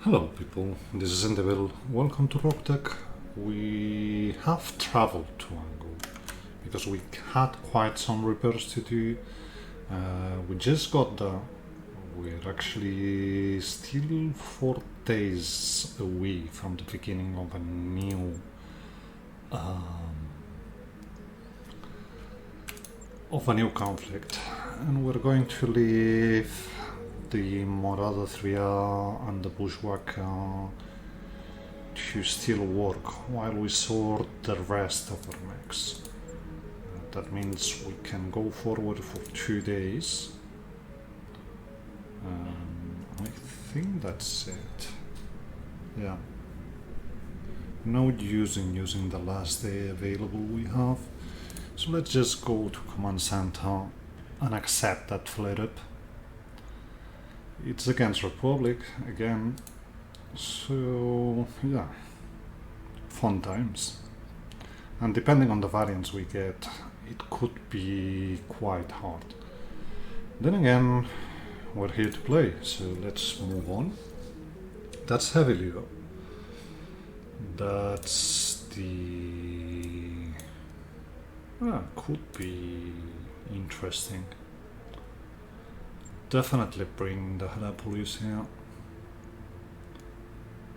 Hello people, this is Indeville. Welcome to Roguetech. We have traveled to Angle because we had quite some repairs to do. We just got there. We're actually still 4 days away from the beginning of a new conflict, and we're going to leave the Morada 3R and the Bushwhacker to still work while we sort the rest of our mechs. That means we can go forward for 2 days. I think that's it. Yeah. No use in using the last day available we have. So let's just go to Command Center and accept that flare-up. It's against Republic again, so yeah, fun times. And depending on the variants we get, it could be quite hard. Then again, we're here to play, so let's move on. That's heavily though. That's the... could be interesting. Definitely bring the Helepolis here.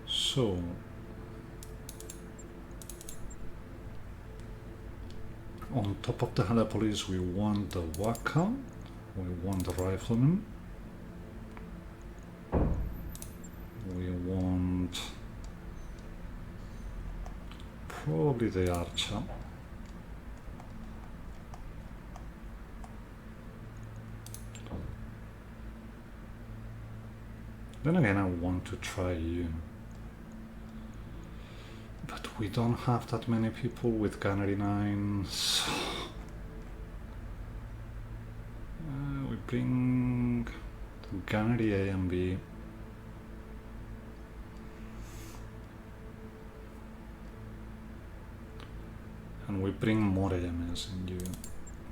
So on top of the Helepolis we want the Waka, we want the Rifleman, we want probably the Archer. Then again, I want to try you. But we don't have that many people with Gunnery 9, so... we bring Gunnery A and B. And we bring more AMS in you.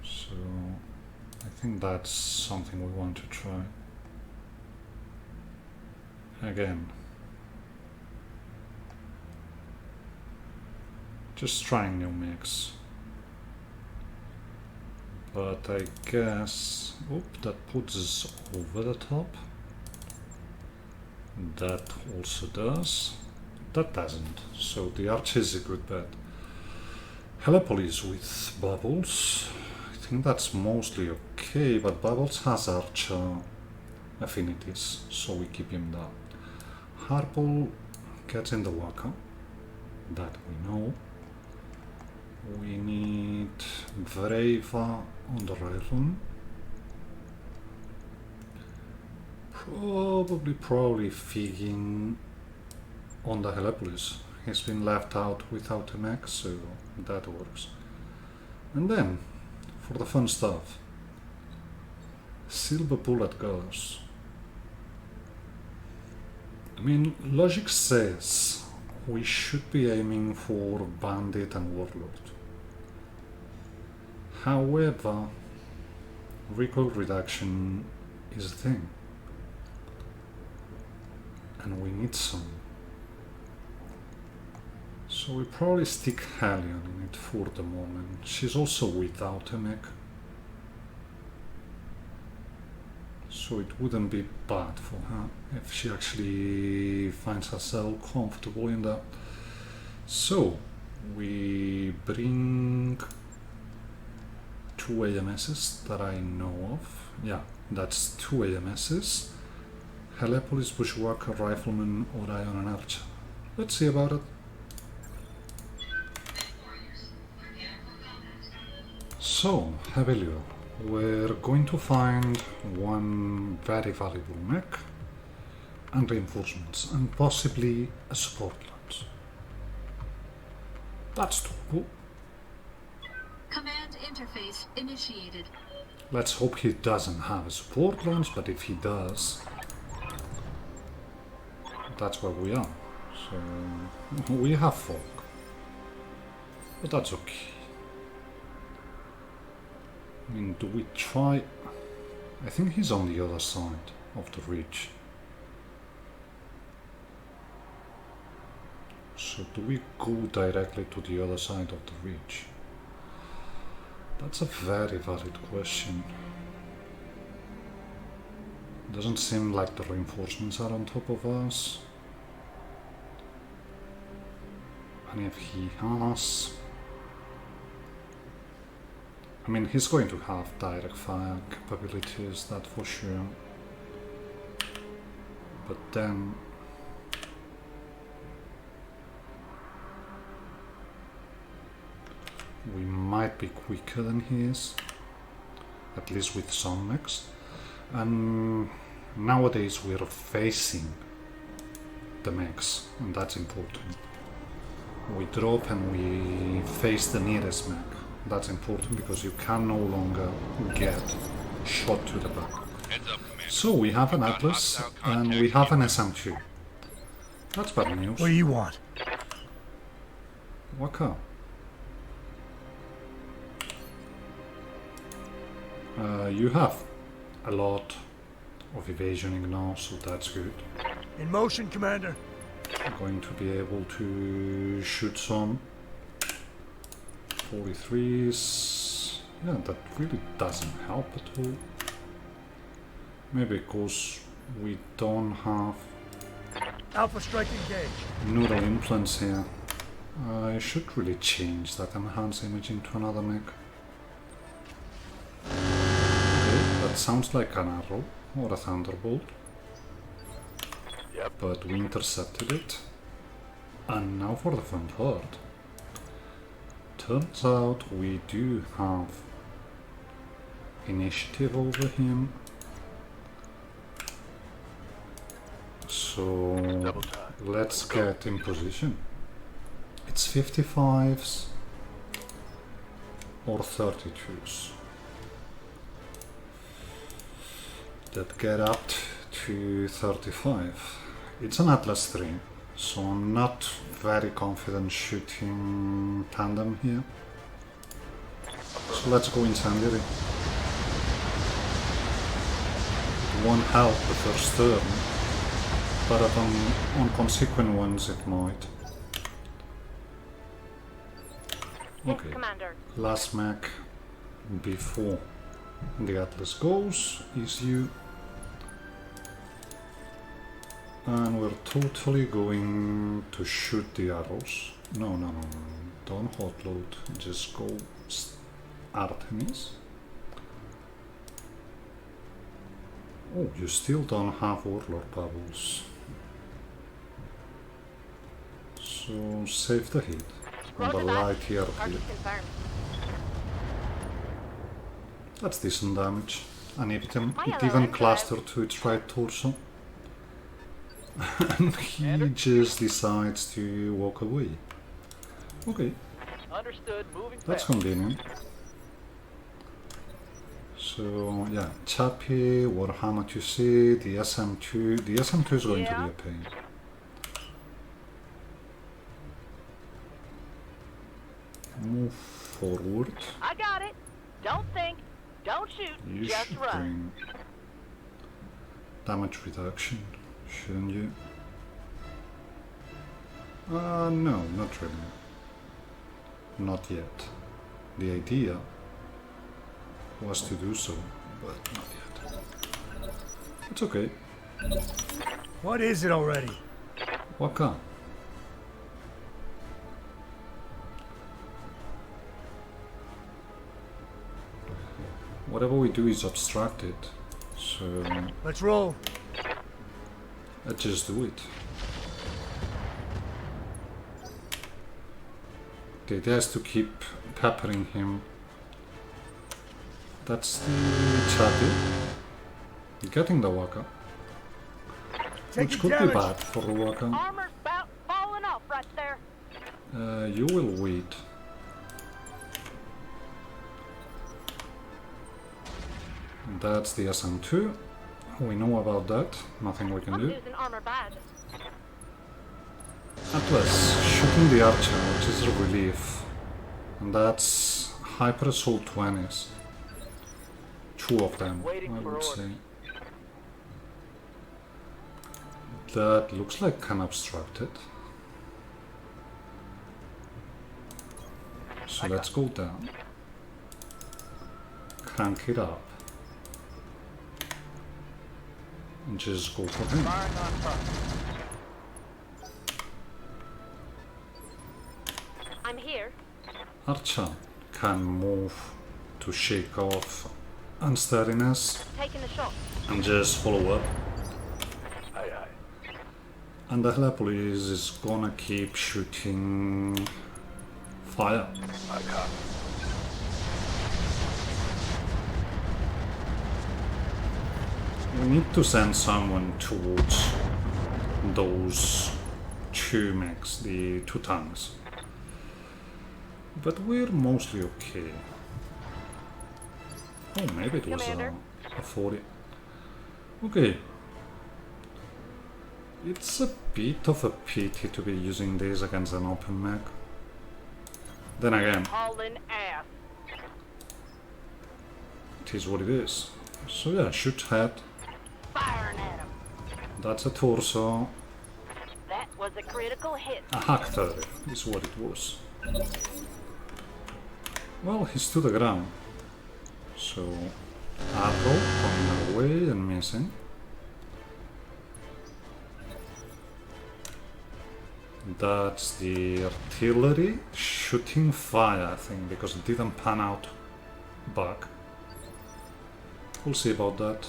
So I think that's something we want to try. Again, just trying new mix, but I guess, that puts us over the top. That also does. That doesn't, so the Archer is a good bet. Helepolis with Bubbles, I think that's mostly okay, but Bubbles has Archer affinities, so we keep him down. Harpal gets in the Waka, that we know. We need Vreva on the Rifleman. Probably Figgin on the Helepolis. He's been left out without a mech, so that works. And then, for the fun stuff, Silver Bullet goes. I mean, logic says we should be aiming for Bandit and Warlord. However, recoil reduction is a thing. And we need some. So we probably stick Hellion in it for the moment. She's also without a mech. So it wouldn't be bad for her if she actually finds herself comfortable in that. So we bring 2 AMSs that I know of. Yeah, that's 2 AMSs. Helepolis, Bushwhacker, Rifleman, Orion and Archer. Let's see about it. So, Heavilio. We're going to find one very valuable mech and reinforcements, and possibly a support launch. That's cool. Command interface initiated. Let's hope he doesn't have a support launch, but if he does, that's where we are. So we have folk, but that's okay. I mean, do we try? I think he's on the other side of the ridge. So do we go directly to the other side of the ridge? That's a very valid question. Doesn't seem like the reinforcements are on top of us. And if he has... I mean, he's going to have direct fire capabilities, that for sure. But then... we might be quicker than he is. At least with some mechs. And nowadays we're facing the mechs, and that's important. We drop and we face the nearest mech. That's important because you can no longer get shot to the back. So we have an Atlas and we have an SM2. That's bad news. What do you want? Waka. You have a lot of evasioning now, so that's good. In motion, Commander. I'm going to be able to shoot some 43s. Yeah, that really doesn't help at all. Maybe because we don't have Alpha strike engaged. neural implants here. I should really change that enhanced imaging to another mech. That sounds like an arrow or a thunderbolt. Yep. But we intercepted it. And now for the fun part. Turns out we do have initiative over him. So Double time. let's get in position. It's 55s or 32s that get up to 35. It's an Atlas 3, so I'm not very confident shooting tandem here. So let's go incendiary. It won't help the first turn, but on consequent ones it might. Okay, last mech before the Atlas goes is you. And we're totally going to shoot the arrows. No, don't hotload, just go Artemis. Oh, you still don't have Warlord bubbles. So save the hit on the light here. That's decent damage. And it even clustered to its right torso. And he just decides to walk away. Okay. Understood. Moving That's fast. convenient. So yeah, Chappie, Warhammer 2C, the SM2. The SM2 is going to be a pain. Move forward. I got it. Don't think. Don't shoot. You just should run. bring damage reduction, shouldn't you? No, not really. Not yet. The idea was to do so, but not yet. It's okay. What is it already? Waka. Whatever we do is obstructed, so Let's roll. let's just do it. The idea is to keep peppering him. That's the Chappie. Getting the Waka. Which Taking could be damage. bad for the Waka. Armor's about falling off right there. You will wait. That's the SM2. We know about that. Nothing we can I'm do. using armor badge. Atlas shooting the archer, which is a relief. And that's hyper assault 20s. Two of them, Waiting I for would say. orders. That looks like unobstructed. So let's go down. Crank it up. And just go for him. Firing on target. I'm here. Archer can move to shake off unsteadiness Taking the shot. and just follow up. Aye, aye. And the Helepolis is gonna keep shooting fire. I copy. We need to send someone towards those two mechs, the two tanks. But we're mostly okay. Oh, maybe it was Commander. a 40. Okay. It's a bit of a pity to be using this against an open mech. Then again, Hauling ass. it is what it is. So yeah, shoot head. Firing at him. That's a torso. That was a critical hit. A hack 30 is what it was. Well, he's to the ground. So, arrow coming away and missing. That's the artillery shooting fire, I think, because it didn't pan out back. We'll see about that.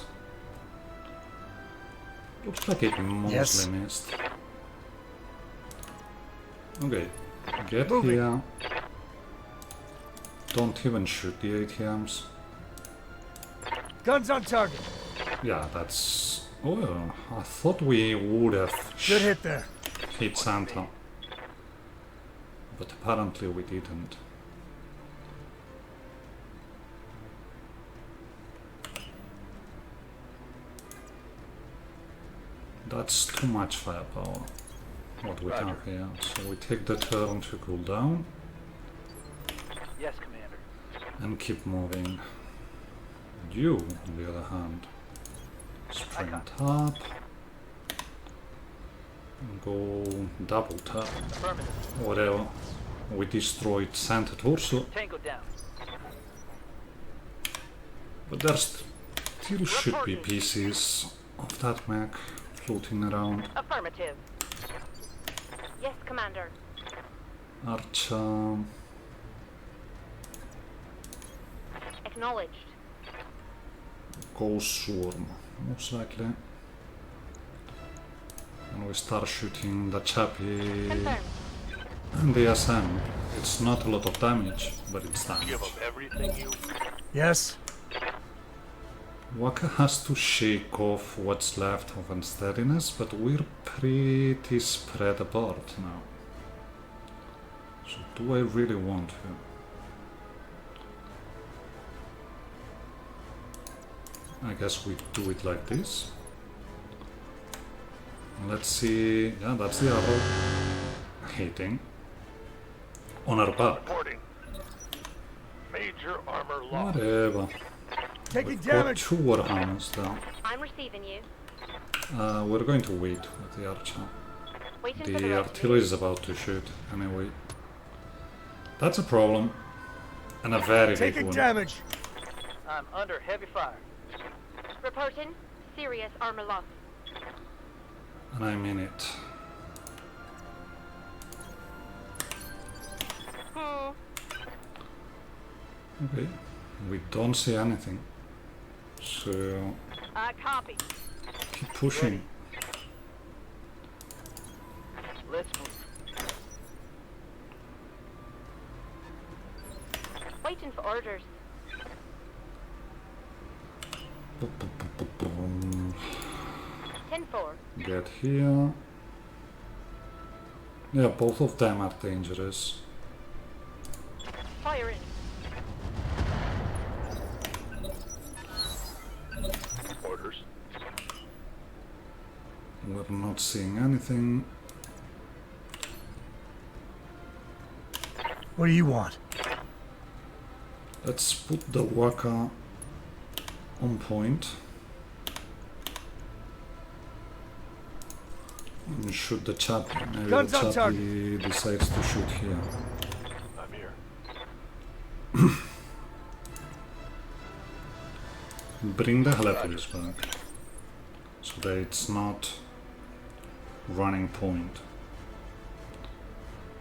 Looks like it mostly Yes. missed. Okay, get Moving. here. Don't even shoot the ATMs. Guns on target. Yeah, that's... Oh, I thought we would have Good hit there. hit Santa. But apparently we didn't. That's too much firepower, what we have here. So we take the turn to cool down Yes, Commander. and keep moving. You, on the other hand, sprint up and go double tap. Affirmative. Whatever. We destroyed Santa Torso, Tango down. but there still should be pieces of that mech floating around. Affirmative. Yes, Commander. Archer. Acknowledged. Go swarm, most likely. And we start shooting the chappy Confirmed. and the SM. It's not a lot of damage, but it's damage. Give up everything you... Yes. Waka has to shake off what's left of unsteadiness, but we're pretty spread apart now. So do I really want to? I guess we do it like this. Let's see. Yeah, that's the arrow hitting on our back. Reporting. Major armor loss. Whatever. Taking We've got damage. two warhammers down. I'm receiving you. We're going to wait with the archer. Waiting for the The rest of artillery is about to shoot anyway. That's a problem. And a very big Taking one. damage. I'm under heavy fire. you. Reporting. Serious armor loss. And I'm in it. Okay. We don't see anything. So Copy. keep pushing. Let's move. Waiting for orders. Boom. 10-4. Get here. Yeah, both of them are dangerous. Firing. Orders. We're not seeing anything. What do you want? Let's put the Waka on point. And shoot the chappy. Maybe Guns the on chappy decides to shoot here. I'm here. Bring the helipolice back so that it's not running point.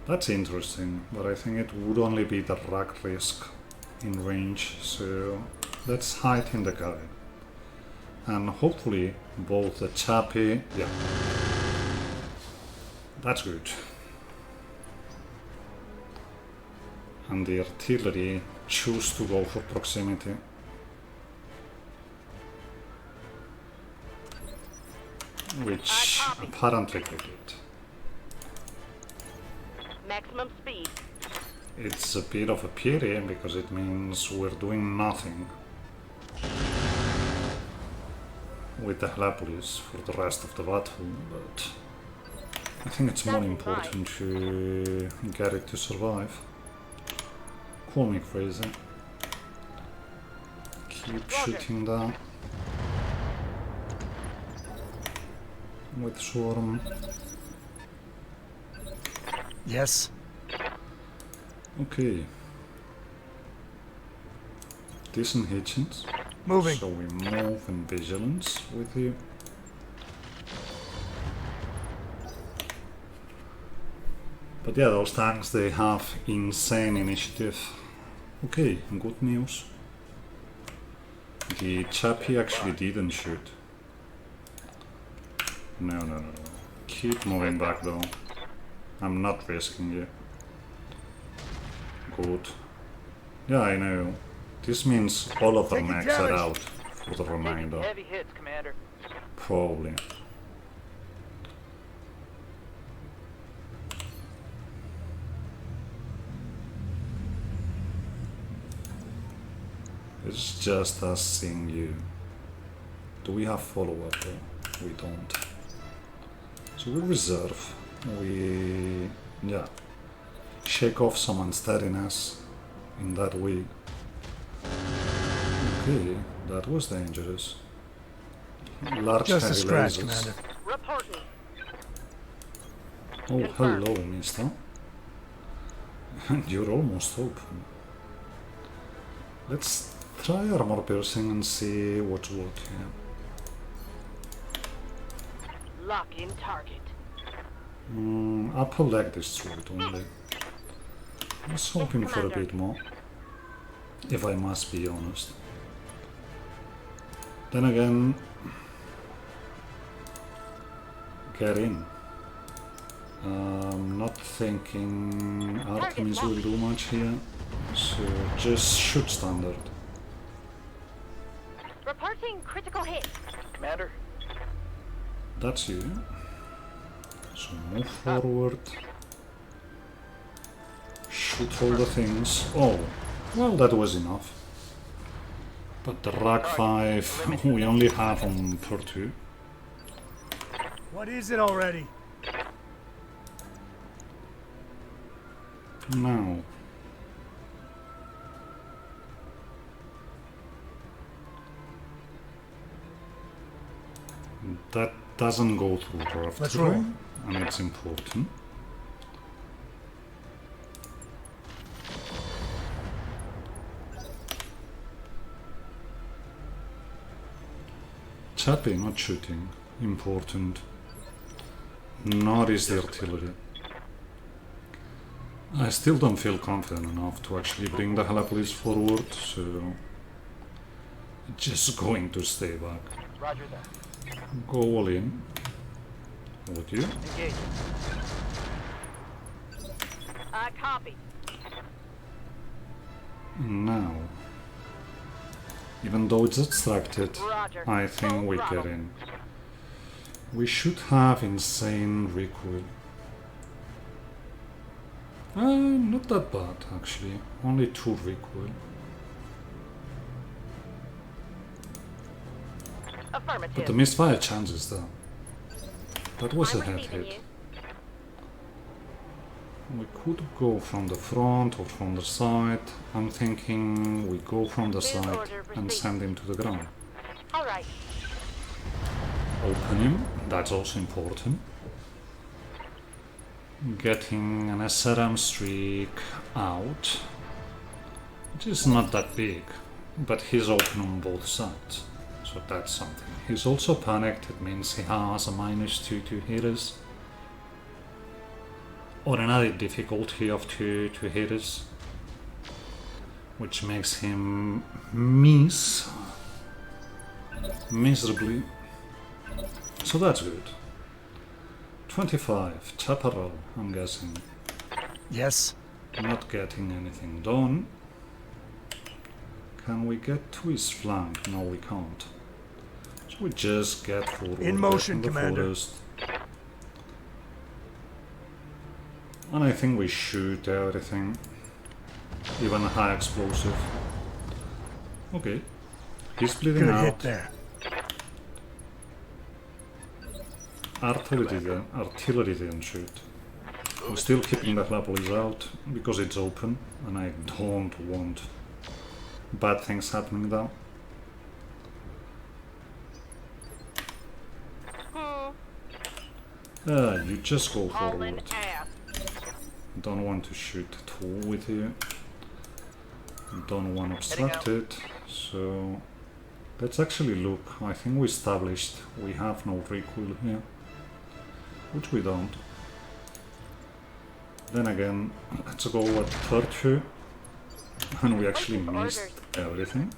That's interesting, but I think it would only be the rack risk in range, so let's hide in the guide. And hopefully both the chappy, yeah, that's good. And the artillery choose to go for proximity. Which apparently they did. Maximum speed. It's a bit of a pity because it means we're doing nothing with the helipolice for the rest of the battle, but I think it's more important to get it to survive. Call me crazy. Keep shooting that with swarm. Yes. Okay. Decent hitchings. Moving. So we move in vigilance with you. But yeah, those tanks, they have insane initiative. Okay, good news. The chappy actually didn't shoot. No. Keep moving back though. I'm not risking you. Good. Yeah, I know. This means all of the Taking mechs are damage. out for the Taking remainder. heavy hits, Commander. Probably. It's just us seeing you. Do we have follow-up though? We don't. So we reserve. We... yeah. Shake off some unsteadiness in that way. Okay, that was dangerous. Large Just a heavy scratch, lasers. Commander. Reporting. Oh, hello, mister. You're almost open. Let's try armor piercing and see what's what here. Lock in target. Upper leg destroyed only. I was hoping for a bit more, if I must be honest. Then again, get in. Not thinking Artemis will do much here, so just shoot standard. Reporting critical hit. Commander, That's you. So move forward. Shoot all the things. Oh, well, that was enough. But the Rack 5 we only have on per 2. What is it already? Now. That doesn't go through rough Let's terrain, roll. and it's important. Chappy not shooting, important. Nor is the artillery. I still don't feel confident enough to actually bring the helipolice forward, so just going to stay back. roger that. Go all in. Would you? Engage. Copy. Now. Even though it's distracted, Roger. I think Full we throttle. get in. We should have insane recoil. Not that bad, actually. Only 2 recoil. Affirmative. But the misfire chances, though. That was a I'm head receiving hit. you. We could go from the front or from the side. I'm thinking we go from the side order and received. send him to the ground. All right. Open him, that's also important. Getting an SRM streak out which is not that big, but he's open on both sides, so that's something. He's also panicked, it means he has a -2 to hitters, or another difficulty of 2 hitters, which makes him miss miserably, so that's good. 25, chaparral, I'm guessing. Yes. Not getting anything done. Can we get to his flank? No, we can't. So we just get forward. In motion, the Commander. forest. And I think we shoot everything. Even a high explosive. Okay. He's bleeding Good out. hit there. Artillery didn't shoot. I'm still keeping the Helepolis out because it's open and I don't want bad things happening there. You just go forward. Don't want to shoot at all with you. Don't want to obstruct it. So let's actually look. I think we established we have no recoil here, which we don't. Then again, let's go at 30, and we actually missed everything.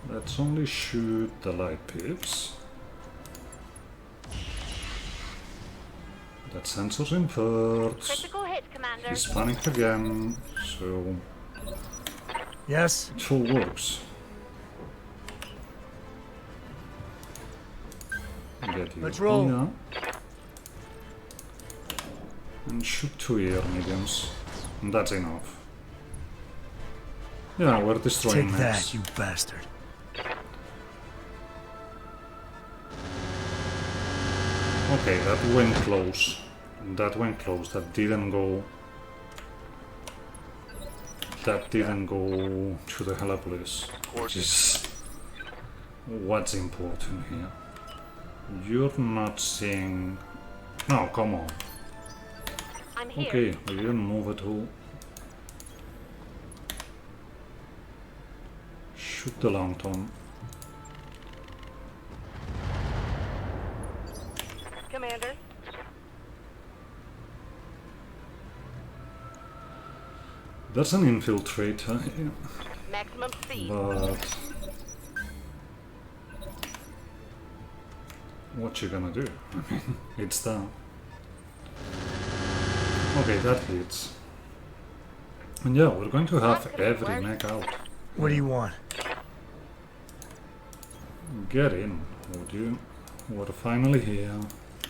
Let's only shoot the light pips. That sensor's inverts. Critical hit, Commander. He's panicked again, so Yes. it all works. Get you Let's roll. here. And shoot 2 air mediums. And that's enough. Yeah, we're destroying Take mechs. that, you bastard. Okay, that went close. That went close. That didn't go. That didn't go to the Helepolis, which is what's important here. You're not seeing. No, come on. I'm here. Okay, I didn't move at all. Shoot the lantern. Commander. There's an infiltrator here, Maximum speed. but what you gonna do? I mean, it's down. Okay, that hits. And yeah, we're going to have every mech out. What do you want? Get in, would you? We're finally here.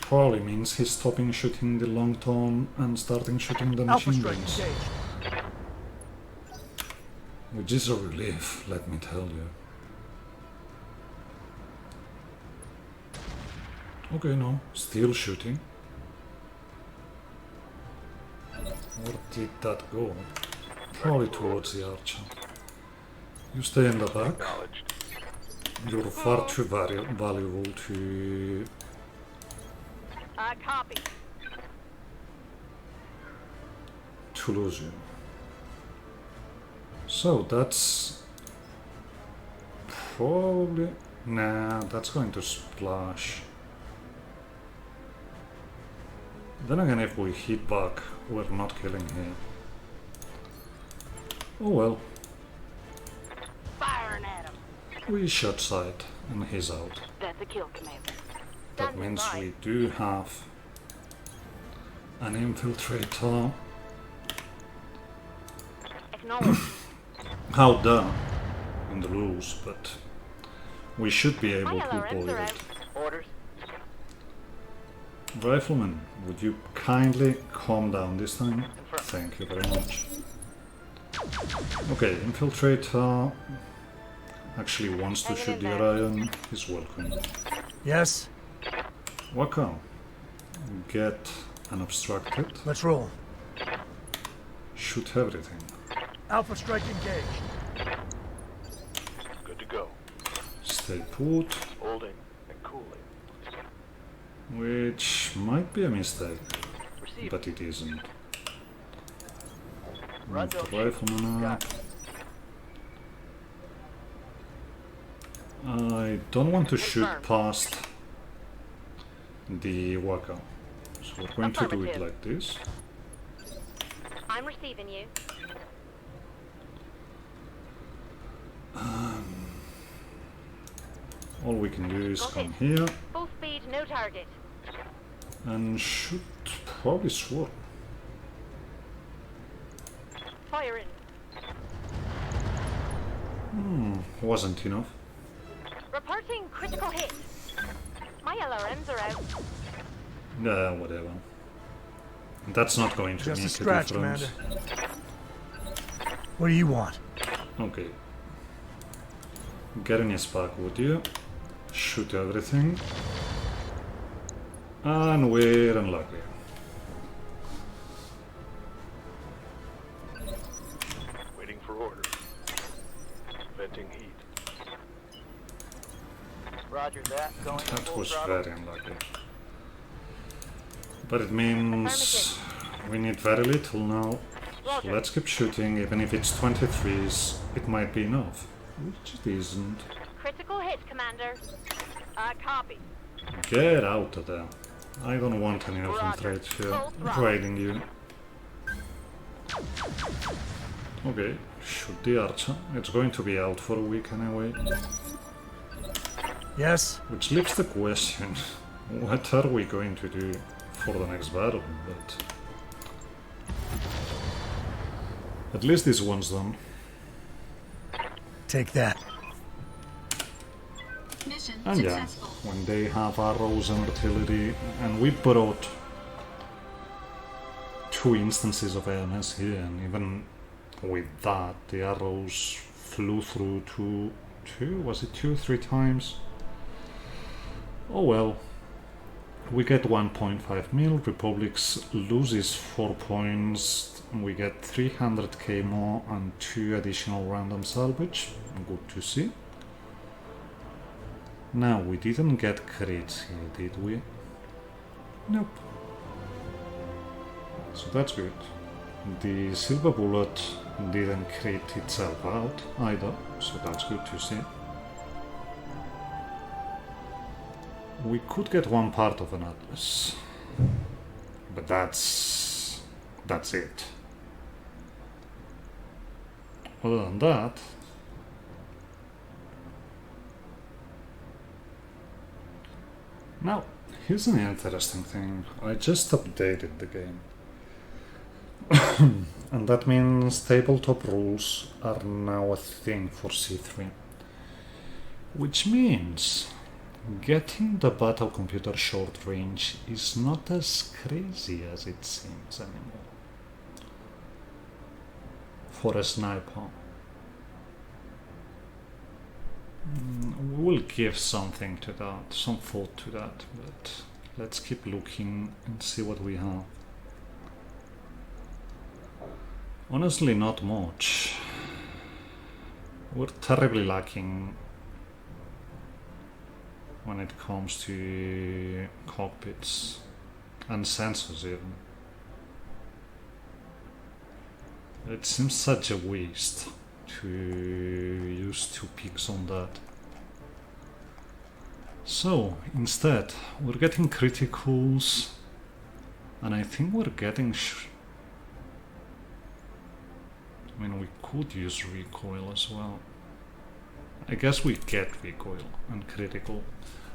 Probably means he's stopping shooting the long ton and starting shooting the Alpha machine strike guns. engaged. Which is a relief, let me tell you. Okay, no, still shooting. Where did that go? Probably towards the archer. You stay in the back. Acknowledged. You're far too valuable to Copy. lose you. So that's probably... Nah, that's going to splash. Then again, if we hit back, we're not killing here. Oh well. Firing at him. We shot sight and he's out. That's a kill, Commander. That means we do have an infiltrator Acknowledge. out there in the loose, but we should be able My to alarms avoid are it. out. Orders. Rifleman, would you kindly calm down this time? Thank you very much. Okay, infiltrator actually wants to shoot the Orion. He's welcome. Yes. Welcome. Get unobstructed. Let's roll. Shoot everything. Alpha strike engaged. Good to go. Stay put. Holding and cooling. Which might be a mistake, Receive. but it isn't. Run, Move don't the shoot. rifleman up. Got it. I don't want to shoot Confirmed. past the waka. So we're going to do it Affirmative. like this. I'm receiving you. All we can do is Got come it. here Full speed, no target. and shoot probably sword. Firing. Wasn't enough. Reporting critical hit. My LRMs are out. Whatever. That's not going to Just a make scratch, difference. Commander. What do you want? Okay. Get in his back, would you? Shoot everything. And we're unlucky. Waiting for orders. Venting heat. Roger that. Going That full was throttle. very unlucky. But it means we need very little now. So Roger. let's keep shooting, even if it's 23s, it might be enough. Which it isn't. Critical hit, Commander. Copy. Get out of there. I don't want any Roger. infiltrate here. Full throttle. Raiding you. Okay, shoot the archer. It's going to be out for a week anyway. Yes? Which leaves the question, what are we going to do for the next battle? But at least this one's done. Take that. Mission And yeah, successful. when they have arrows and artillery, and we brought 2 instances of AMS here, and even with that, the arrows flew through was it 3 times? Oh well. We get 1.5 mil, Republics loses 4 points, we get 300k more and 2 additional random salvage, good to see. Now, we didn't get crits here, did we? Nope. So that's good. The silver bullet didn't crit itself out either, so that's good to see. We could get one part of an atlas, but that's it. Other than that, now here's an interesting thing. I just updated the game, and that means tabletop rules are now a thing for C3, which means getting the battle computer short range is not as crazy as it seems anymore. For a sniper. We will give something to that, some thought to that, but let's keep looking and see what we have. Honestly, not much. We're terribly lacking when it comes to cockpits and sensors even. It seems such a waste to use 2 picks on that. So instead we're getting criticals, and I think we're getting I mean, we could use recoil as well. I guess we get recoil and critical.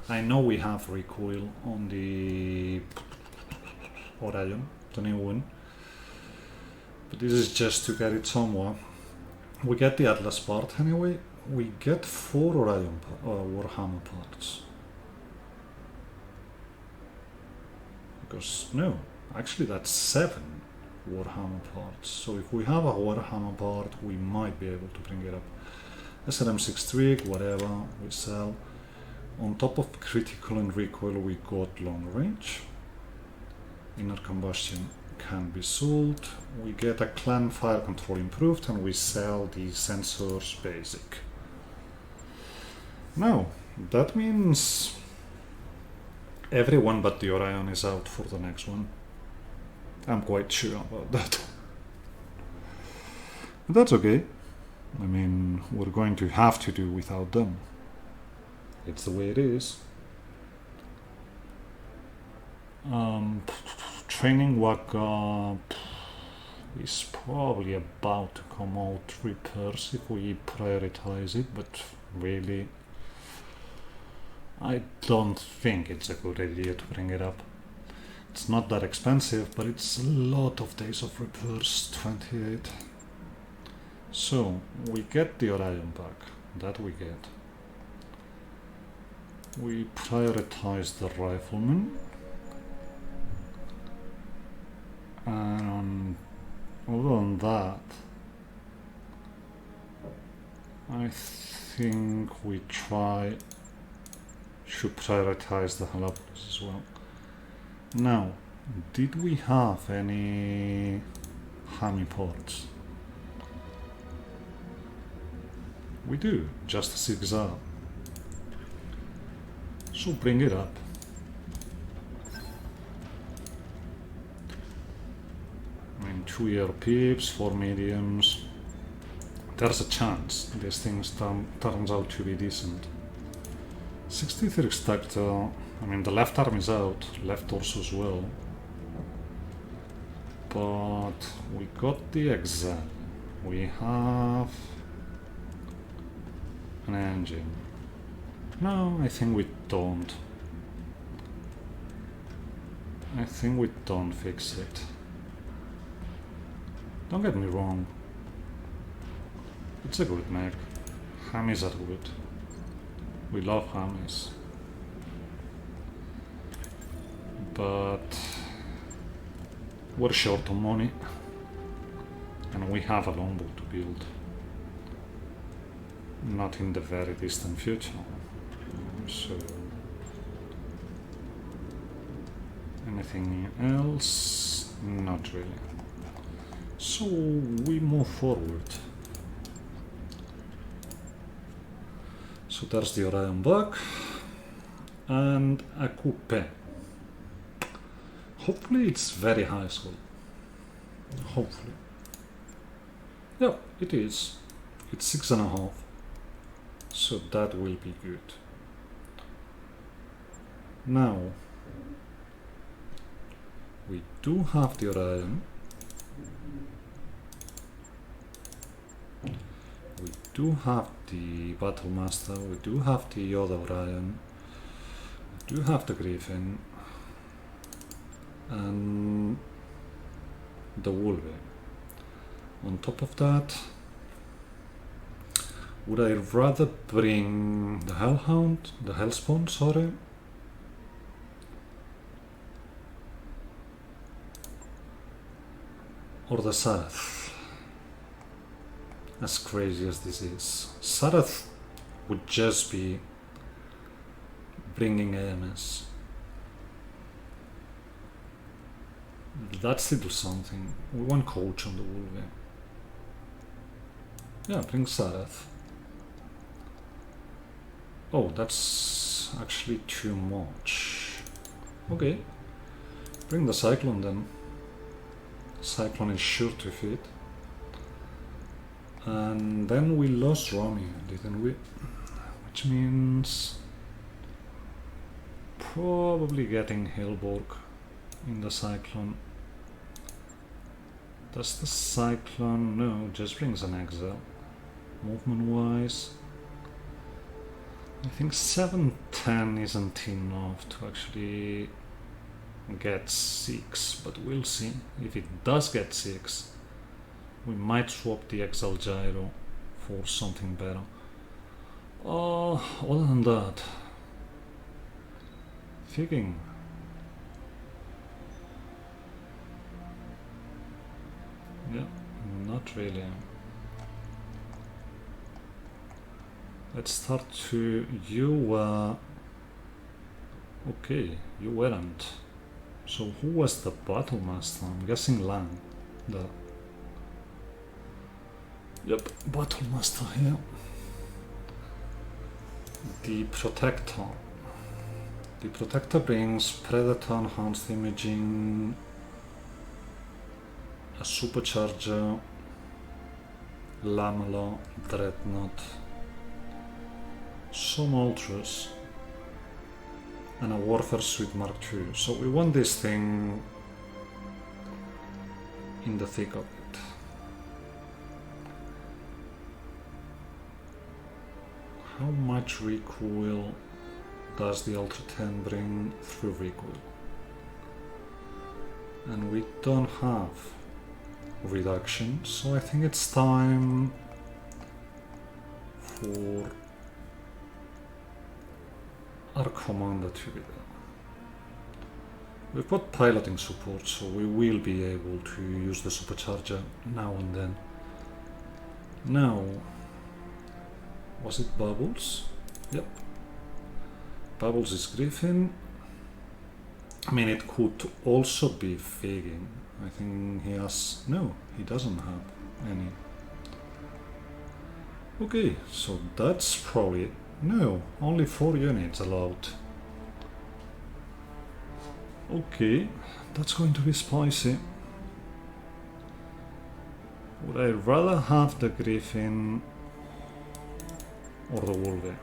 I know we have recoil on the Orion, the new one, but this is just to get it somewhere. We get the Atlas part anyway. We get 4 Orion Warhammer parts. Because, no, actually that's 7 Warhammer parts. So if we have a Warhammer part, we might be able to bring it up. SRM6 Trig, whatever, we sell. On top of critical and recoil, we got long range. Inner combustion can be sold. We get a clan fire control improved, and we sell the sensors basic. Now, that means everyone but the Orion is out for the next one. I'm quite sure about that. That's okay. I mean, we're going to have to do without them. It's the way it is. Training Waka is probably about to come out repairs if we prioritize it, but really I don't think it's a good idea to bring it up. It's not that expensive, but it's a lot of days of repairs, 28. So we get the Orion back, that we get. We prioritize the rifleman, and other than that, I think we try to prioritize the Helepolis as well. Now, did we have any Hami ports? We do, just a 6R. So bring it up. I mean, 2 ERPs, 4 mediums. There's a chance this thing turns out to be decent. 63 Spectre. I mean, the left arm is out, left torso as well. But we got the Excel. We have an engine. No, I think we don't. I think we don't fix it. Don't get me wrong. It's a good mech. Hamis are good. We love Hamis. But we're short on money. And we have a longbow to build. Not in the very distant future. So, anything else? Not really. So we move forward. So there's the Orion bug and a coupe. Hopefully it's very high school. Hopefully. Yeah, it is. It's 6.5. So that will be good. Now, we do have the Orion. We do have the Battlemaster. We do have the other Orion. We do have the Griffin. And the Wolverine. On top of that, would I rather bring the Hellhound, the Hellspawn, sorry, or the Sarath? As crazy as this is, Sarath would just be bringing AMS. That's still something. We want coach on the Wolverine. Yeah, bring Sarath. Oh, that's actually too much. Okay, bring the Cyclone then. Cyclone is sure to fit. And then we lost Romeo, didn't we? Which means probably getting Hellborg in the Cyclone. Does the Cyclone? No, just brings an Exile. Movement wise, I think 710 isn't enough to actually get 6, but we'll see. If it does get 6, we might swap the Exile Gyro for something better. Other than that, thinking. Yeah, not really. Let's start to... okay, you weren't. So who was the Battlemaster? I'm guessing Lang. Yep, Battlemaster here. The Protector. The Protector brings Predator, Enhanced Imaging, a Supercharger, Lamelo, Dreadnought, some Ultras, and a Warfare Suite Mark II. So we want this thing in the thick of it. How much recoil does the Ultra 10 bring through recoil? And we don't have reduction, so I think it's time for our commander to be there. We've got piloting support, so we will be able to use the supercharger now and then. Now, was it Bubbles? Yep. Bubbles is Griffin. I mean, it could also be Fagin. I think he has... No, he doesn't have any. Okay, so that's probably... No, only 4 units allowed. Okay, that's going to be spicy. Would I rather have the Griffin or the Wolverine?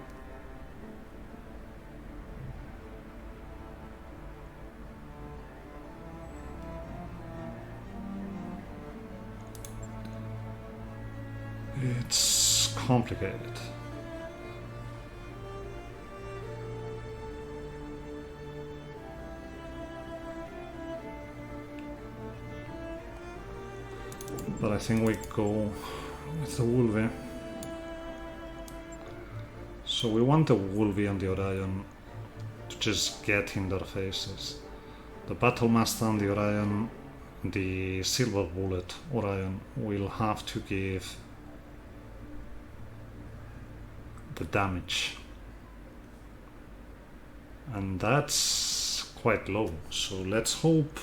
It's complicated. But I think we go with the Wolvie. So we want the Wolvie and the Orion to just get in their faces. The Battlemaster and the Orion, the Silver Bullet Orion, will have to give the damage. And that's quite low, so let's hope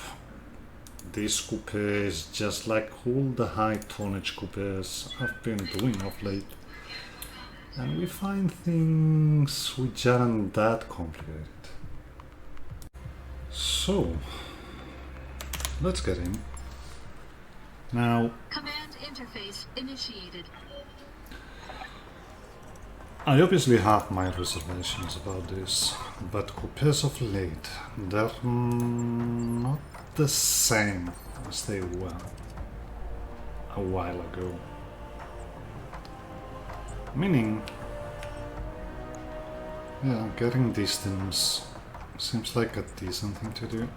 this coupe is just like all the high tonnage coupes have been doing of late, and we find things which aren't that complicated. So let's get in. Now, Command interface initiated. I obviously have my reservations about this, but coupes of late, they're not the same as they were a while ago. Meaning, yeah, getting distance seems like a decent thing to do.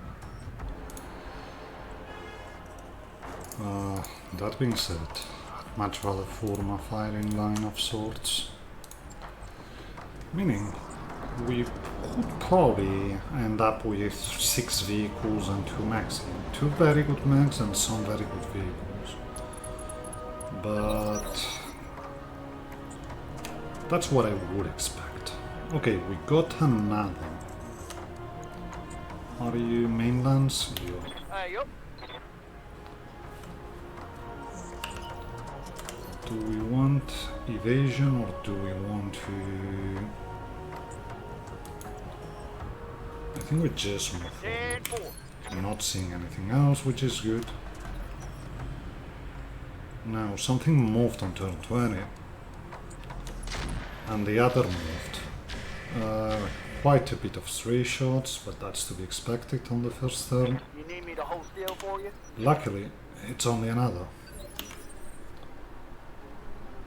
That being said, I'd much rather form a firing line of sorts. Meaning, we could probably end up with 6 vehicles and 2 mechs. 2 very good mechs and some very good vehicles. But that's what I would expect. Okay, we got another. Are you mainlands? Yup. Do we want evasion or do we want to... I think we just move forward. I'm not seeing anything else, which is good. Now, something moved on turn 20. And the other moved. Quite a bit of 3 shots, but that's to be expected on the first turn. You need me to hold still for you? Luckily, it's only another.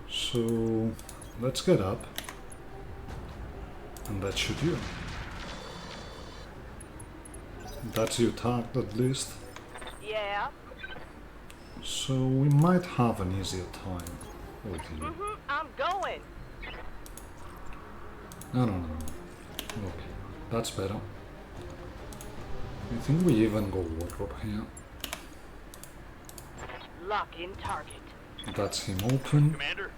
So, let's get up. And that should do. That's your target at least. Yeah. So we might have an easier time with you. I'm going. No. Okay, that's better. I think we even go Warlord here. Lock in target. That's him open. Commander,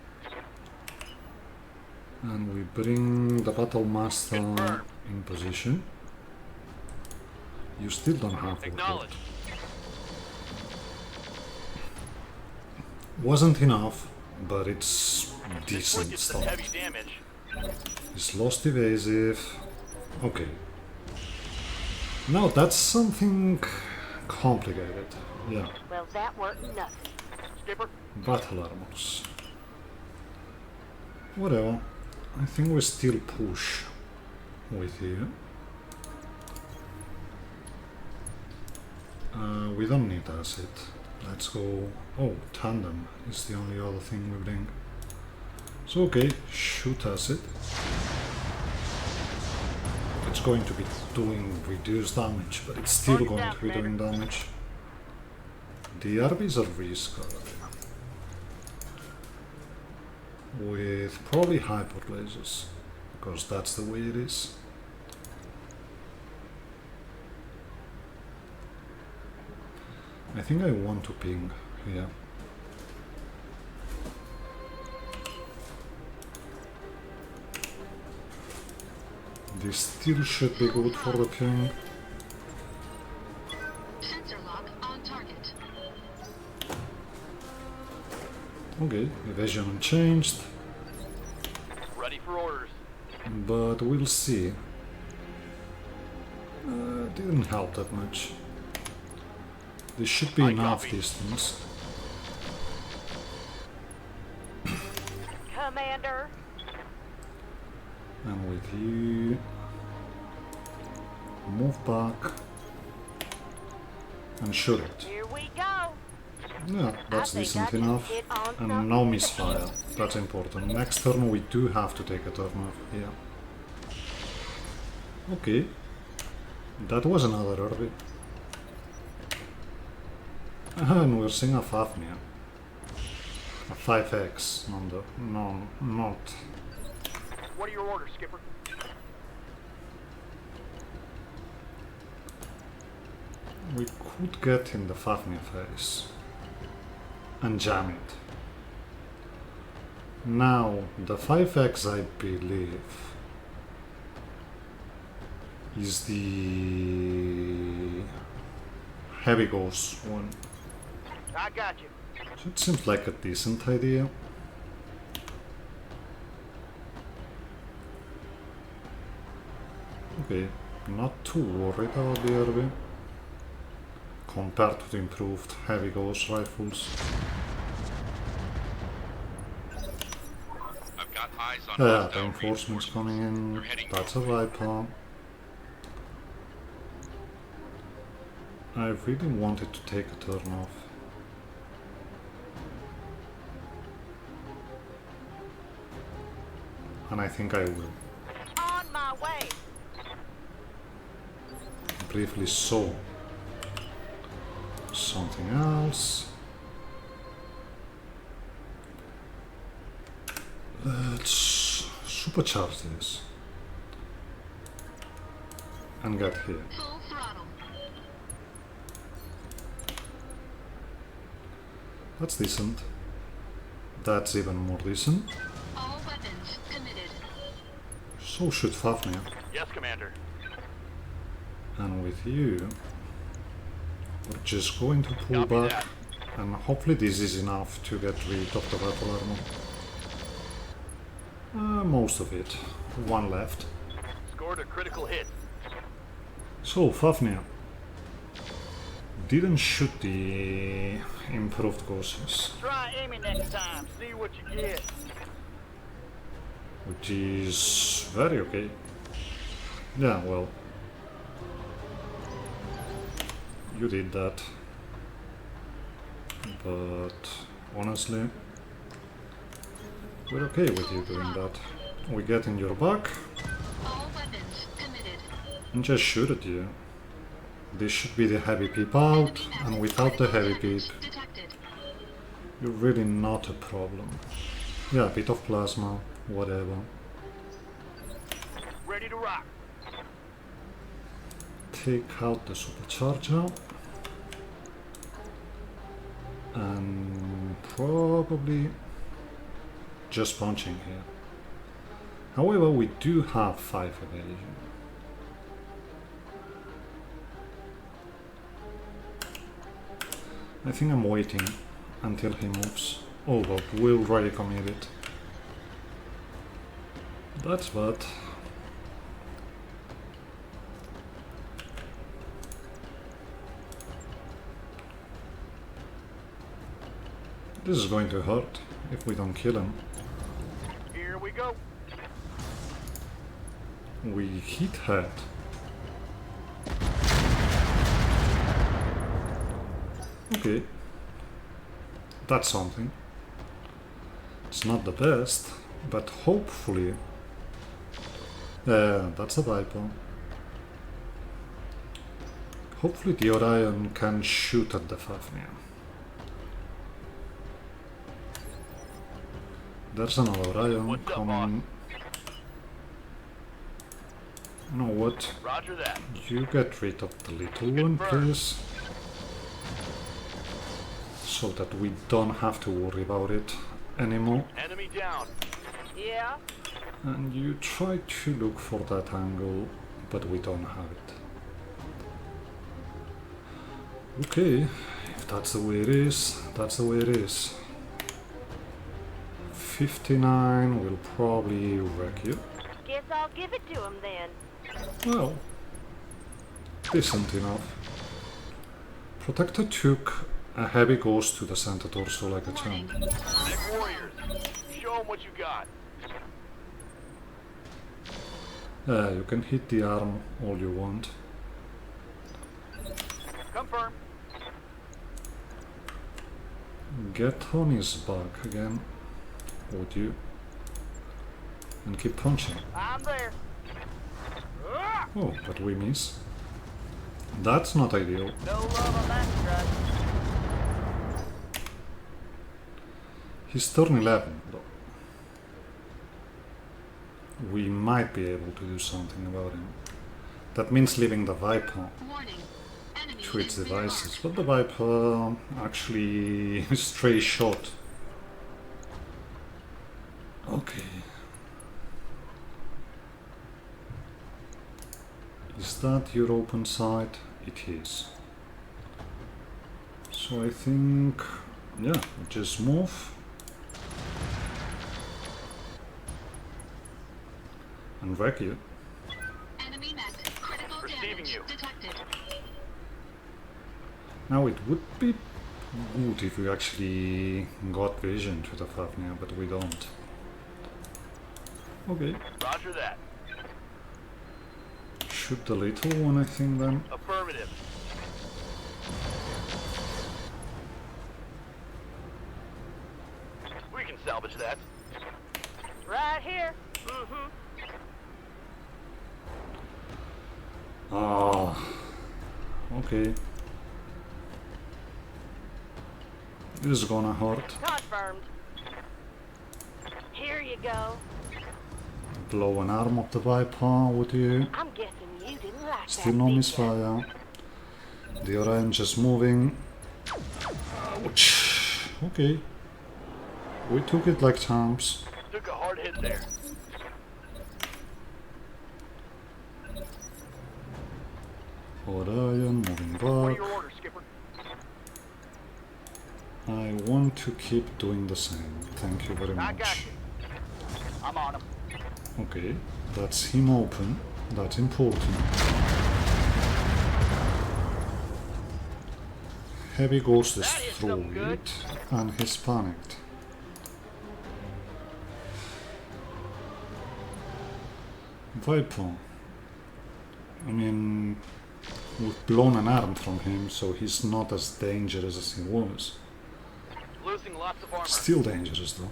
And we bring the Battlemaster in position. You still don't have Warlord. acknowledge. Wasn't enough, but it's decent Gets some stuff. heavy damage. He's lost evasive. Okay. Now that's something complicated. Yeah. Well, that weren't nothing. Skipper, Battle armors. Whatever. I think we still push with you. We don't need acid. Let's go. Oh, tandem is the only other thing we bring. So okay, shoot acid. It's going to be doing reduced damage, but it's still going to be doing damage. The RBs are risk with probably hyper lasers, because that's the way it is. I think I want to ping here. This still should be good for the ping. Sensor lock on target. Okay, evasion unchanged, Ready for orders. but we'll see. Didn't help that much. This should be enough distance. Commander. And with you, move back and shoot it. Here we go. Yeah, that's I think decent I can enough. hit on And something no today. misfire. That's important. Next turn we do have to take a turn off here. Okay. That was another Irby. And we're seeing a Fafnir. A 5x, not. What are your orders, Skipper? We could get in the Fafnir face and jam it. Now, the 5x I believe is the heavy ghost one. I got you. So it seems like a decent idea. Okay, not too worried about the RB compared to the improved heavy ghost rifles. I've got eyes on Yeah, hostile reinforcements coming in. They're heading That's a Viper. I really wanted to take a turn off. And I think I will. On my way. Briefly saw something else. Let's supercharge this and get here. Full throttle. That's decent. That's even more decent. All weapons committed. So should Fafnir. Yes, Commander. And with you, we're just going to pull Copy back, that. and hopefully this is enough to get rid of the battle armor. Most of it. One left. Scored a critical hit. So, Fafnir didn't shoot the improved ghosts, Try aiming next time. See what you get. which is very okay. Yeah, well, you did that, but honestly, we're okay with you doing that. We get in your back All weapons committed. and just shoot at you. This should be the heavy peep out, and without the heavy peep, Detected. you're really not a problem. Yeah, a bit of plasma, whatever. Ready to rock. Take out the supercharger. And probably just punching here. However, we do have 5 evasion. I think I'm waiting until he moves. Oh, but we'll already commit it. That's bad. This is going to hurt if we don't kill him. Here we go. We hit head. Okay. That's something. It's not the best, but hopefully... that's a Viper. Hopefully the Orion can shoot at the Fafnir. There's another Orion What's up, coming. You know what? Roger that. You get rid of the little one, please. So that we don't have to worry about it anymore. Enemy down. Yeah? And you try to look for that angle, but we don't have it. Okay, if that's the way it is, that's the way it is. 59 will probably wreck you. Guess I'll give it to him then. Well, decent enough. Protector took a heavy ghost to the center torso like a champ. Mech warriors. Show them what you got. You can hit the arm all you want. Confirm. Get on his back again, would you? And keep punching. I'm there. Oh, but we miss. That's not ideal. No love on that strut. He's turn 11 though. We might be able to do something about him. That means leaving the Viper Warning. Enemy to its in rear devices, but the Viper actually stray shot. Okay. Is that your open sight? It is. So I think, yeah, just move. And wreck you. Enemy mech. Critical Receiving damage you. detected. Now it would be good if we actually got vision to the Fafnir, but we don't. Okay. Roger that. Shoot the little one, I think, then. Affirmative. We can salvage that. Right here. Mm-hmm. Ah. Okay. This is gonna hurt. Confirmed. Here you go. Blow an arm of the Viper, would you? I'm guessing you didn't like Still that, no did ya? misfire. The Orion just moving. Ouch. Okay. We took it like champs. Took a hard hit there. Orion moving What are back. your orders, Skipper? I want to keep doing the same. Thank you very I got much. you. I'm on him. Okay, that's him open. That's important. Heavy Ghost That is through something good. it, and he's panicked. Viper. I mean, we've blown an arm from him, so he's not as dangerous as he was. Losing lots of armor. Still dangerous though.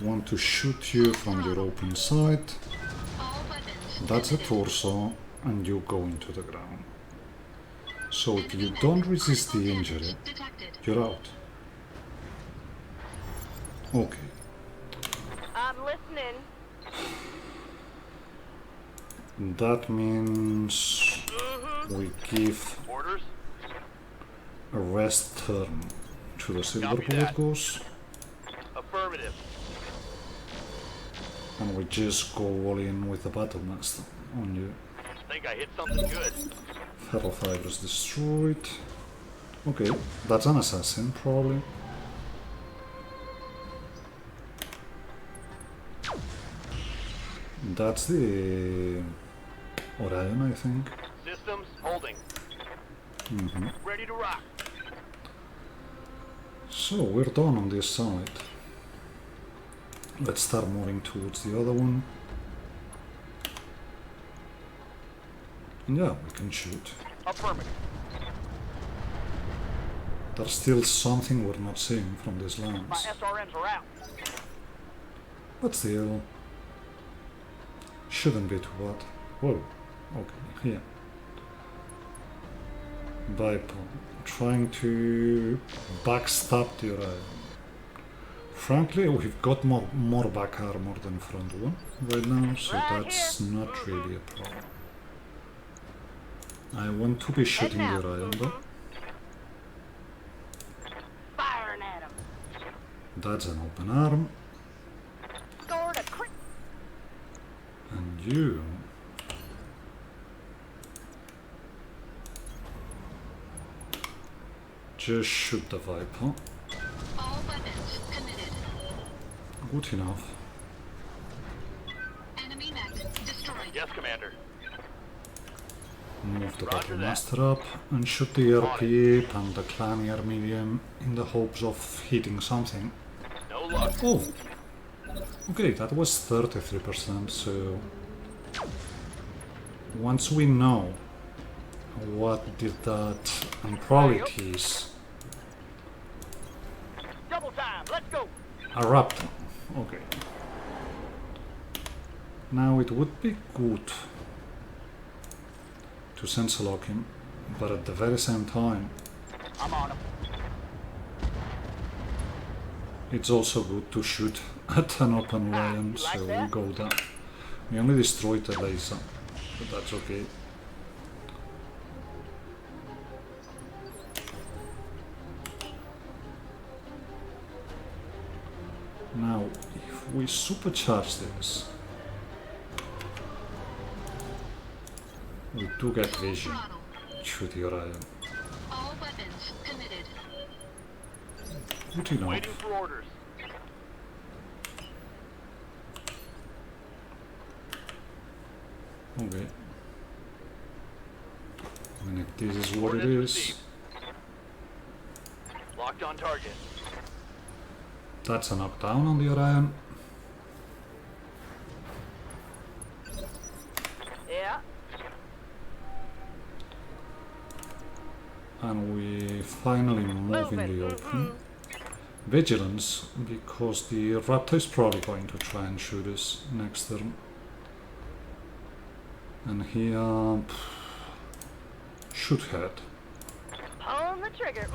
Want to shoot you from your open sight. All weapons That's a committed. torso, and you go into the ground. So if you don't resist the injury, Detected. you're out. Okay. I'm listening. That means we give Orders? a rest turn to the Silver Copy Bullet that. Ghost, Affirmative. and we just go all in with the Battle Master on you. Think I hit something good. Feral Fibers destroyed. Okay, that's an assassin, probably. That's the Orion, I think. Systems holding. Mhm. Ready to rock. So we're done on this side. Let's start moving towards the other one. And yeah, we can shoot. Affirmative. There's still something we're not seeing from these My lands. SRMs are out. But still, shouldn't be too bad. Whoa, okay, here. Viper, trying to backstab the Orion. Frankly, we've got more back armor than front one right now, so Right that's here. not really a problem. I want to be shooting the Orion though. Firing at him. That's an open arm. Scored a crit. And you... just shoot the Viper. All weapons committed. Good enough. Enemy mech destroyed. Yes, Commander. Move the Roger Battle that. Master up and shoot the RP and the Clanier medium in the hopes of hitting something. No luck. Oh! Okay, that was 33%, so... once we know what did that and probability is... Double time. Let's go. a Raptor. Okay. Now it would be good to sense lock him, but at the very same time I'm on him. it's also good to shoot at an open lion, you like so we that? go down. We only destroyed the laser, but that's okay. Now, if we supercharge this, we do get vision Throttle. to the Orion. All weapons committed. Good enough. Waiting for orders. Okay. I mean, if this is what it Ordnance is, received. Locked on target. that's a knockdown on the Orion. Yeah. And we finally move in the open. Vigilance, because the Raptor is probably going to try and shoot us next turn. And here... shoot head. Pulling the trigger.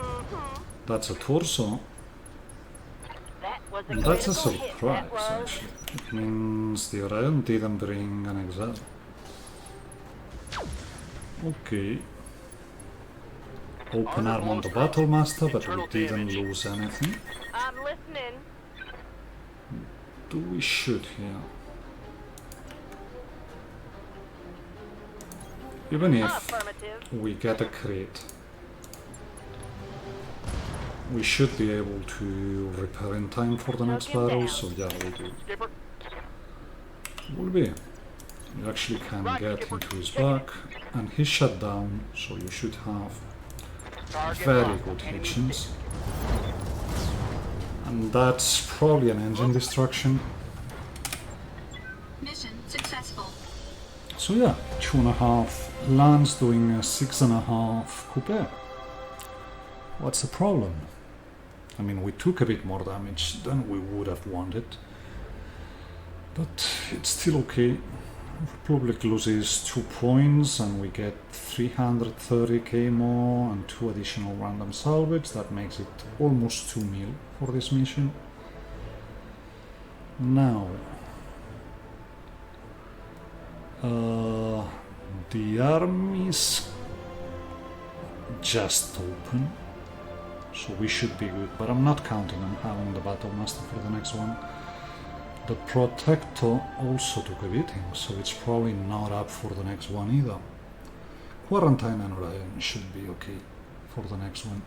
That's a torso. That was a And that's a critical hit, surprise, that was. actually. It means the Orion didn't bring an exile. Okay. Open arm on the Battle Master, but we didn't lose anything. I'm listening. Do we shoot here? Even if Affirmative. we get a crit, we should be able to repair in time for the next Took him battle, down. so yeah, we do. Skipper. Will be. You actually can get into his back, and he's shut down, so you should have Target very locked. good Enemy hitchings. And that's probably an engine destruction. Mission successful. So yeah, 2.5 lands doing a 6.5 coupe. What's the problem? I mean, we took a bit more damage than we would have wanted, but it's still okay. Republic loses 2 points and we get 330k more and 2 additional random salvage. That makes it almost 2 mil for this mission. Now, the army's just open, so we should be good, but I'm not counting on having the Battle Master for the next one. The Protector also took a beating, so it's probably not up for the next one either. Quarantine and Orion should be okay for the next one.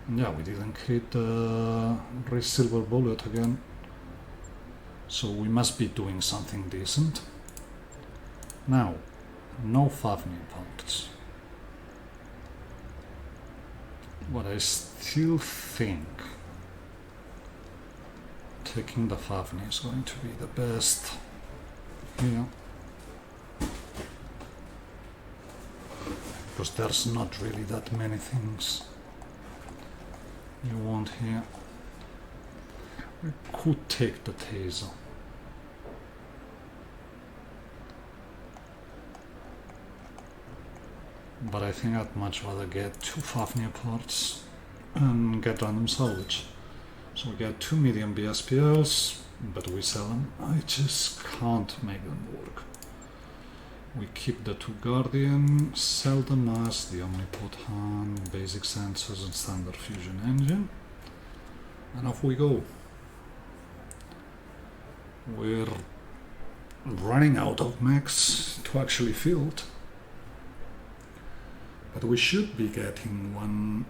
And yeah, we didn't hit the Silver Bullet again, so we must be doing something decent. Now, no Fafnir puncts. But I still think taking the Fafnir is going to be the best here. Because there's not really that many things you want here. We could take the taser. But I think I'd much rather get 2 Fafnir parts and get random salvage. So we get 2 medium BSPLs, but we sell them. I just can't make them work. We keep the 2 Guardian, sell them as the Omnipod, basic sensors and standard fusion engine. And off we go. We're running out of mechs to actually field. But we should be getting 1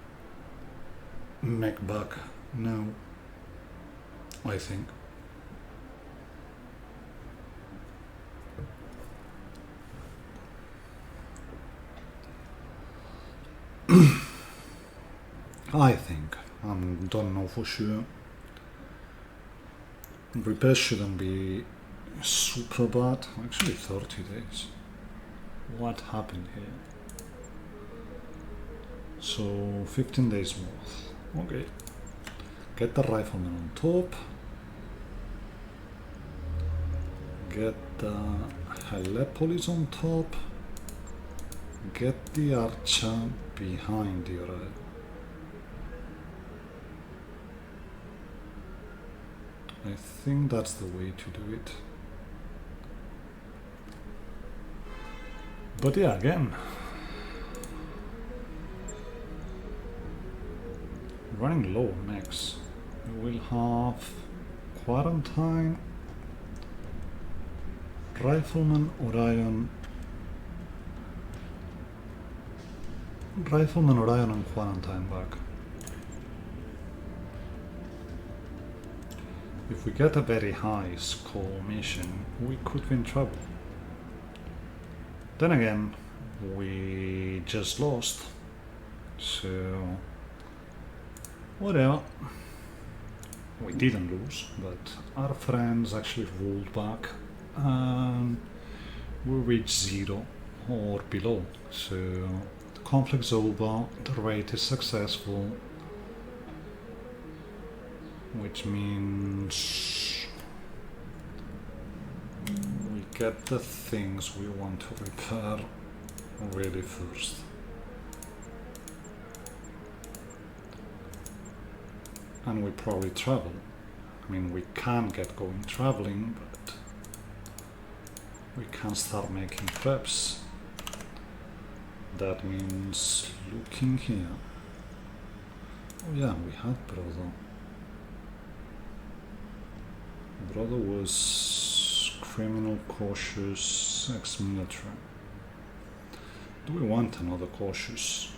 mech back now, I think. I think. I don't know for sure. Repair shouldn't be super bad. Actually 30 days. What happened here? So 15 days more. Okay. Get the rifleman on top. Get the helepolis on top. Get the archer behind the array. I think that's the way to do it. But yeah, again, running low on mechs. We will have Quarantine, Rifleman, Orion, and Quarantine back. If we get a very high score mission, we could win trouble. Then again, we just lost, so whatever. We didn't lose, but our friends actually rolled back and we reached 0 or below. So the conflict's over, the raid is successful, which means we get the things we want to repair really first. And we probably travel. I mean, we can get going traveling, but we can start making preps. That means looking here. Oh yeah, we had brother. Brother was criminal, cautious, ex-military. Do we want another cautious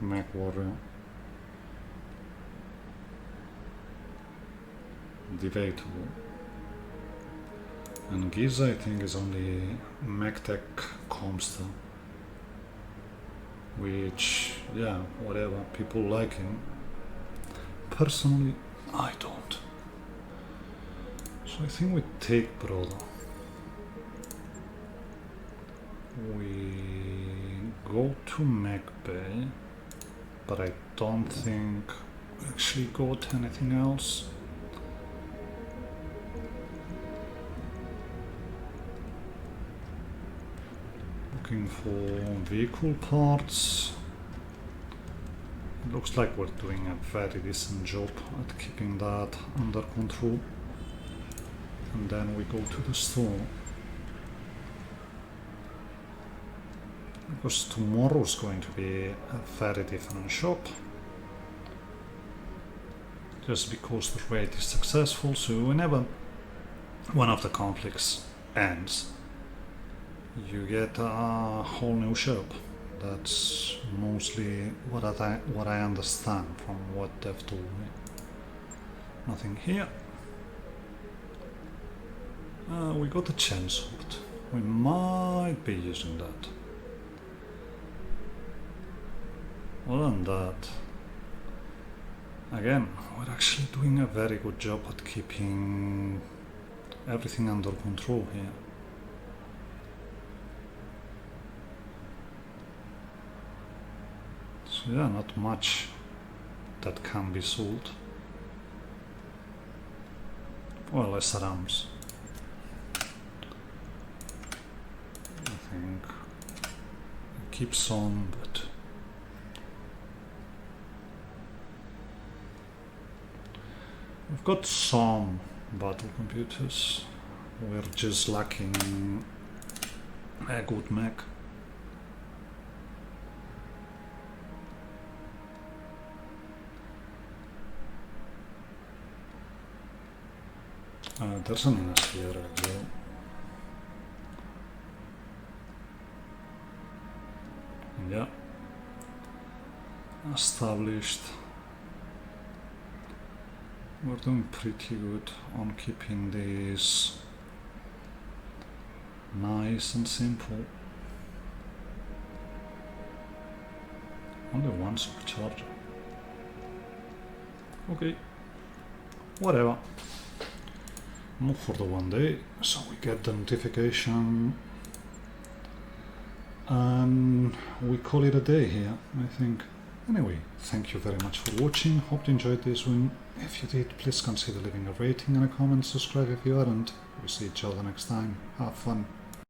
mech warrior? Debatable. And Giza, I think, is only Mechattan Comster, which, yeah, whatever, people like him. Personally, I don't. So I think we take brother. We go to Mech Bay, but I don't think we actually got anything else. Looking for vehicle parts. It looks like we're doing a very decent job at keeping that under control. And then we go to the store. Because tomorrow's going to be a very different shop. Just because the raid is successful, so whenever one of the conflicts ends, you get a whole new shop. That's mostly what I understand from what they've told me. Nothing here. We got a chainsword. We might be using that. Other than that, Again, we're actually doing a very good job at keeping everything under control here. So yeah, not much that can be sold. Well, less rams. I think it keeps on, but we've got some battle computers. We're just lacking a good mech. There's an NS here as well. Yeah. Established. We're doing pretty good on keeping these nice and simple. Only one supercharger. Okay. Whatever. Not for the one day, so we get the notification and we call it a day here, I think. Anyway, thank you very much for watching. Hope you enjoyed this one. If you did, please consider leaving a rating and a comment, subscribe if you aren't. We'll see each other next time. Have fun.